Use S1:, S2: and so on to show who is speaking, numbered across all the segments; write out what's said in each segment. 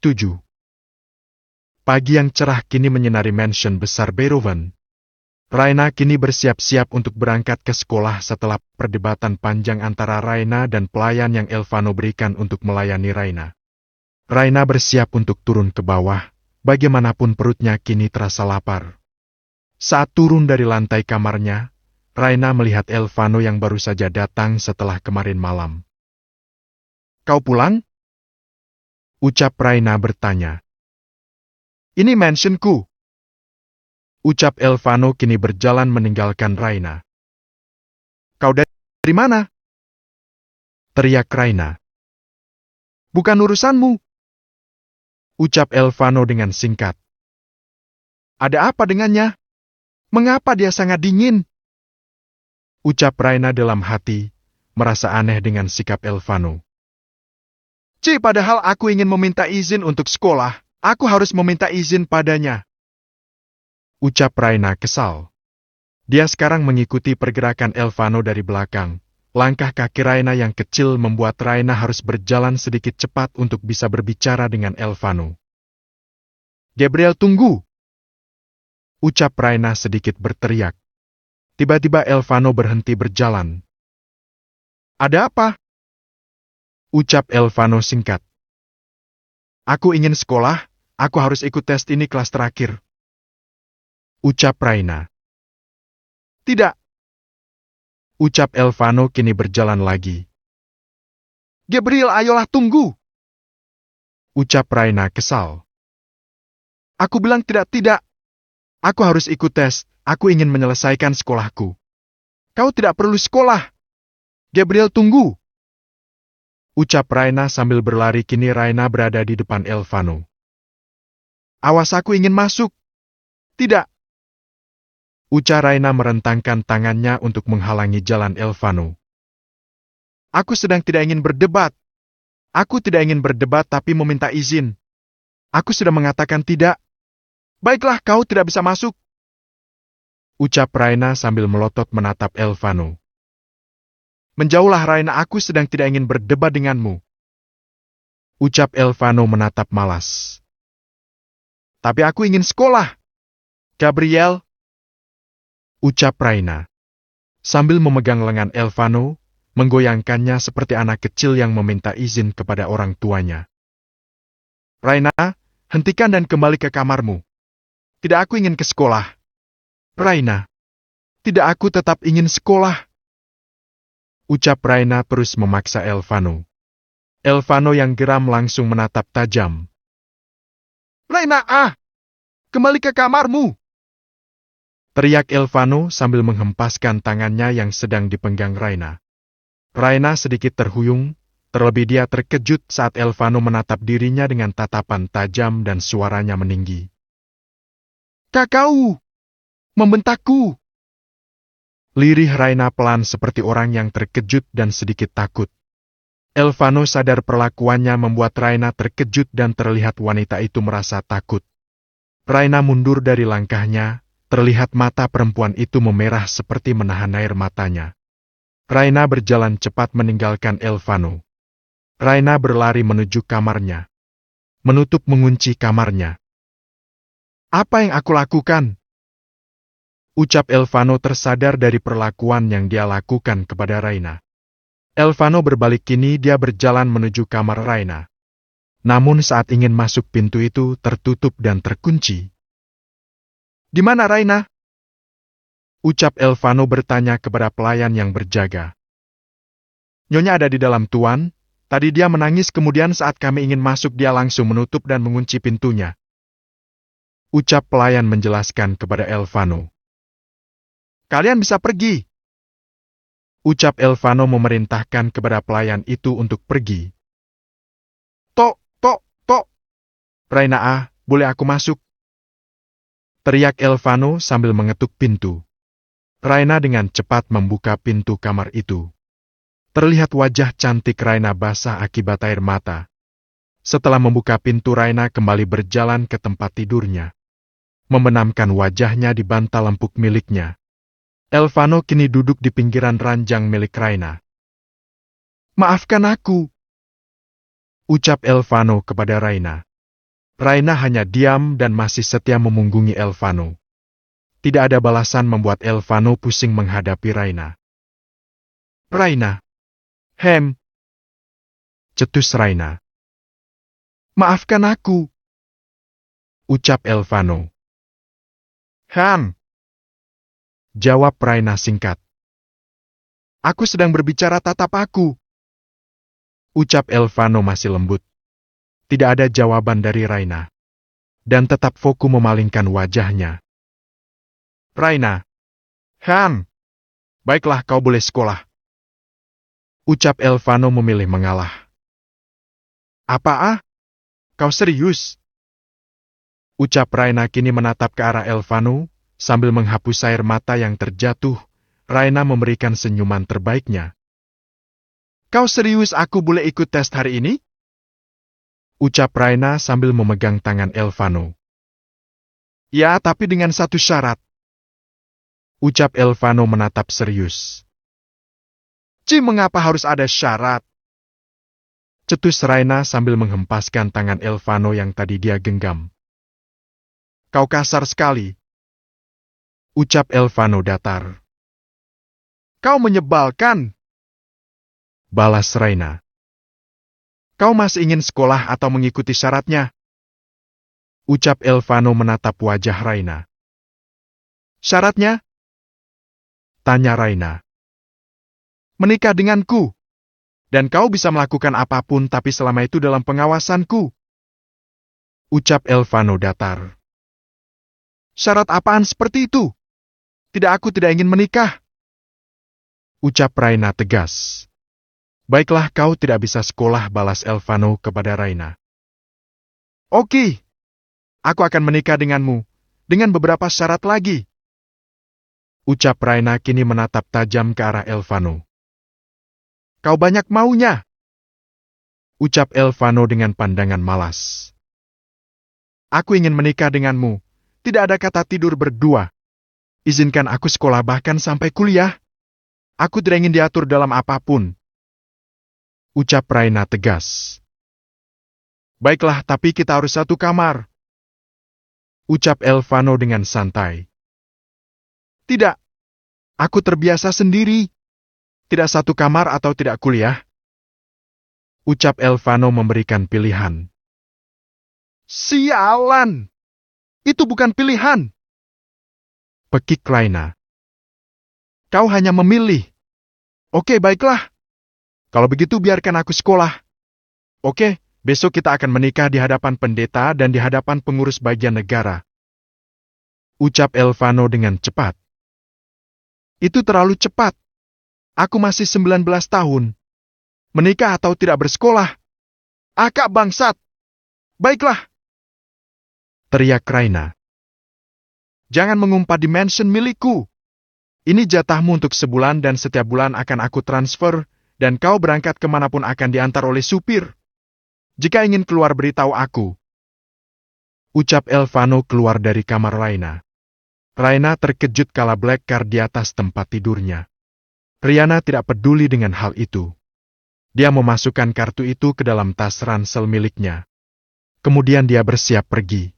S1: 7. Pagi yang cerah kini menyinari mansion besar Beethoven. Raina kini bersiap-siap untuk berangkat ke sekolah setelah perdebatan panjang antara Raina dan pelayan yang Elvano berikan untuk melayani Raina. Raina bersiap untuk turun ke bawah, bagaimanapun perutnya kini terasa lapar. Saat turun dari lantai kamarnya, Raina melihat Elvano yang baru saja datang setelah kemarin malam. "Kau pulang?" ucap Raina bertanya. "Ini mansionku," ucap Elvano kini berjalan meninggalkan Raina. "Kau dari mana?" teriak Raina. "Bukan urusanmu," ucap Elvano dengan singkat. "Ada apa dengannya? Mengapa dia sangat dingin?" ucap Raina dalam hati, merasa aneh dengan sikap Elvano. Padahal aku ingin meminta izin untuk sekolah, aku harus meminta izin padanya," ucap Raina kesal. Dia sekarang mengikuti pergerakan Elvano dari belakang. Langkah kaki Raina yang kecil membuat Raina harus berjalan sedikit cepat untuk bisa berbicara dengan Elvano. "Gabriel, tunggu!" ucap Raina sedikit berteriak. Tiba-tiba Elvano berhenti berjalan. "Ada apa?" ucap Elvano singkat. "Aku ingin sekolah, aku harus ikut tes ini kelas terakhir," ucap Raina. "Tidak," ucap Elvano kini berjalan lagi. "Gabriel, ayolah tunggu!" ucap Raina kesal. "Aku bilang tidak. Aku harus ikut tes, aku ingin menyelesaikan sekolahku." "Kau tidak perlu sekolah. Gabriel, tunggu!" ucap Raina sambil berlari. Kini Raina berada di depan Elvano. "Awas, aku ingin masuk." "Tidak," ucap Raina merentangkan tangannya untuk menghalangi jalan Elvano. "Aku sedang tidak ingin berdebat. Aku tidak ingin berdebat tapi meminta izin. Aku sudah mengatakan tidak." "Baiklah, kau tidak bisa masuk," ucap Raina sambil melotot menatap Elvano. "Menjauhlah Raina, aku sedang tidak ingin berdebat denganmu," ucap Elvano menatap malas. "Tapi aku ingin sekolah, Gabriel," ucap Raina. Sambil memegang lengan Elvano, menggoyangkannya seperti anak kecil yang meminta izin kepada orang tuanya. "Raina, hentikan dan kembali ke kamarmu. Tidak, aku ingin ke sekolah." "Raina, tidak, aku tetap ingin sekolah," ucap Raina terus memaksa Elvano. Elvano yang geram langsung menatap tajam. "Raina, kembali ke kamarmu!" teriak Elvano sambil menghempaskan tangannya yang sedang dipenggang Raina. Raina sedikit terhuyung, terlebih dia terkejut saat Elvano menatap dirinya dengan tatapan tajam dan suaranya meninggi. "Kau membentakku!" Lirih Raina pelan seperti orang yang terkejut dan sedikit takut. Elvano sadar perlakuannya membuat Raina terkejut dan terlihat wanita itu merasa takut. Raina mundur dari langkahnya, terlihat mata perempuan itu memerah seperti menahan air matanya. Raina berjalan cepat meninggalkan Elvano. Raina berlari menuju kamarnya. Menutup mengunci kamarnya. "Apa yang aku lakukan?" ucap Elvano tersadar dari perlakuan yang dia lakukan kepada Raina. Elvano berbalik, kini dia berjalan menuju kamar Raina. Namun saat ingin masuk, pintu itu tertutup dan terkunci. "Di mana Raina?" ucap Elvano bertanya kepada pelayan yang berjaga. "Nyonya ada di dalam, Tuan. Tadi dia menangis, kemudian saat kami ingin masuk dia langsung menutup dan mengunci pintunya," ucap pelayan menjelaskan kepada Elvano. "Kalian bisa pergi," ucap Elvano memerintahkan kepada pelayan itu untuk pergi. Tok! "Raina, boleh aku masuk?" teriak Elvano sambil mengetuk pintu. Raina dengan cepat membuka pintu kamar itu. Terlihat wajah cantik Raina basah akibat air mata. Setelah membuka pintu, Raina kembali berjalan ke tempat tidurnya. Membenamkan wajahnya di bantal empuk miliknya. Elvano kini duduk di pinggiran ranjang milik Raina. "Maafkan aku," ucap Elvano kepada Raina. Raina hanya diam dan masih setia memunggungi Elvano. Tidak ada balasan membuat Elvano pusing menghadapi Raina. Raina. Hem. Cetus Raina. Maafkan aku. Ucap Elvano. Jawab Raina singkat. Aku sedang berbicara, tatap aku. Ucap Elvano masih lembut. Tidak ada jawaban dari Raina. Dan tetap fokus memalingkan wajahnya. Raina. Baiklah, kau boleh sekolah. Ucap Elvano memilih mengalah. Apa? Kau serius? Ucap Raina kini menatap ke arah Elvano, sambil menghapus air mata yang terjatuh. Raina memberikan senyuman terbaiknya. Kau serius aku boleh ikut tes hari ini? Ucap Raina sambil memegang tangan Elvano. Ya, tapi dengan satu syarat. Ucap Elvano menatap serius. Mengapa harus ada syarat? Cetus Raina sambil menghempaskan tangan Elvano yang tadi dia genggam. Kau kasar sekali. Ucap Elvano datar. Kau menyebalkan. Balas Raina. Kau masih ingin sekolah atau mengikuti syaratnya? Ucap Elvano menatap wajah Raina. Syaratnya? Tanya Raina. Menikah denganku. Dan kau bisa melakukan apapun tapi selama itu dalam pengawasanku. Ucap Elvano datar. Syarat apaan seperti itu? Aku tidak ingin menikah. Ucap Raina tegas. Baiklah, kau tidak bisa sekolah, balas Elvano kepada Raina. Oke. Aku akan menikah denganmu, dengan beberapa syarat lagi. Ucap Raina kini menatap tajam ke arah Elvano. Kau banyak maunya. Ucap Elvano dengan pandangan malas. Aku ingin menikah denganmu. Tidak ada kata tidur berdua. Izinkan aku sekolah bahkan sampai kuliah. Aku tidak ingin diatur dalam apapun. Ucap Raina tegas. Baiklah, tapi kita harus satu kamar. Ucap Elvano dengan santai. Tidak. Aku terbiasa sendiri. Tidak satu kamar atau tidak kuliah. Ucap Elvano memberikan pilihan. Sialan! Itu bukan pilihan. Pekik Raina. Kau hanya memilih. Oke, baiklah. Kalau begitu biarkan aku sekolah. Oke, besok kita akan menikah di hadapan pendeta dan di hadapan pengurus bagian negara. Ucap Elvano dengan cepat. Itu terlalu cepat. Aku masih 19 tahun. Menikah atau tidak bersekolah? Akak bangsat! Baiklah! Teriak Raina. Jangan mengumpat di mansion milikku. Ini jatahmu untuk sebulan dan setiap bulan akan aku transfer, dan kau berangkat kemanapun akan diantar oleh supir. Jika ingin keluar beritahu aku. Ucap Elvano keluar dari kamar Raina. Raina terkejut kala black card di atas tempat tidurnya. Riana tidak peduli dengan hal itu. Dia memasukkan kartu itu ke dalam tas ransel miliknya. Kemudian dia bersiap pergi.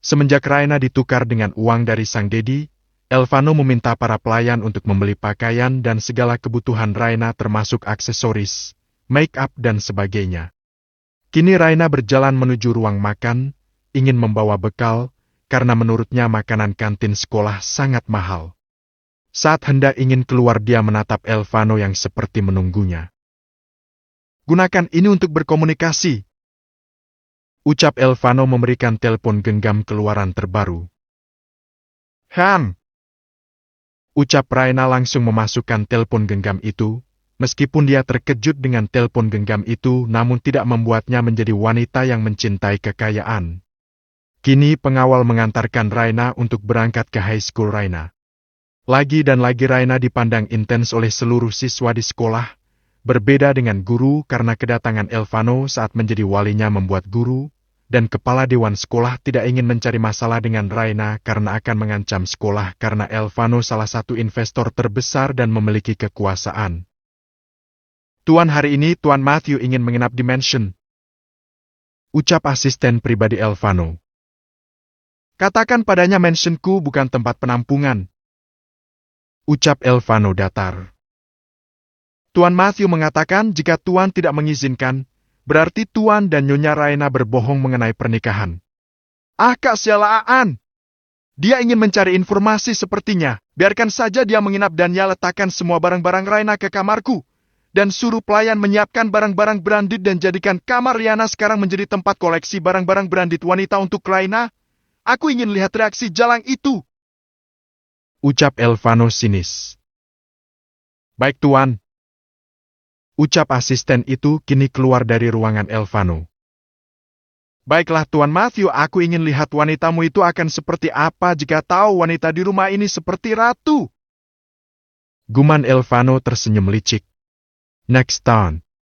S1: Semenjak Raina ditukar dengan uang dari sang dedi, Elvano meminta para pelayan untuk membeli pakaian dan segala kebutuhan Raina termasuk aksesoris, make up dan sebagainya. Kini Raina berjalan menuju ruang makan, ingin membawa bekal, karena menurutnya makanan kantin sekolah sangat mahal. Saat hendak ingin keluar dia menatap Elvano yang seperti menunggunya. Gunakan ini untuk berkomunikasi. Ucap Elvano memberikan telepon genggam keluaran terbaru. Ucap Raina langsung memasukkan telepon genggam itu, meskipun dia terkejut dengan telepon genggam itu namun tidak membuatnya menjadi wanita yang mencintai kekayaan. Kini pengawal mengantarkan Raina untuk berangkat ke high school Raina. Lagi dan lagi Raina dipandang intens oleh seluruh siswa di sekolah, berbeda dengan guru karena kedatangan Elvano saat menjadi walinya membuat guru, dan kepala dewan sekolah tidak ingin mencari masalah dengan Raina karena akan mengancam sekolah karena Elvano salah satu investor terbesar dan memiliki kekuasaan. Tuan, hari ini Tuan Matthew ingin menginap di mansion. ucap asisten pribadi Elvano. Katakan padanya mansionku bukan tempat penampungan, ucap Elvano datar. Tuan Matthew mengatakan jika Tuan tidak mengizinkan, berarti Tuan dan Nyonya Raina berbohong mengenai pernikahan. Ah, Kak Sialaan! Dia ingin mencari informasi sepertinya. Biarkan saja dia menginap dan dia letakkan semua barang-barang Raina ke kamarku. Dan suruh pelayan menyiapkan barang-barang branded dan jadikan kamar Riana sekarang menjadi tempat koleksi barang-barang branded wanita untuk Raina. Aku ingin lihat reaksi jalang itu, ucap Elvano sinis. Baik Tuan, ucap asisten itu kini keluar dari ruangan Elvano. Baiklah Tuan Matthew, aku ingin lihat wanitamu itu akan seperti apa jika tahu wanita di rumah ini seperti ratu. Guman Elvano tersenyum licik. Next time.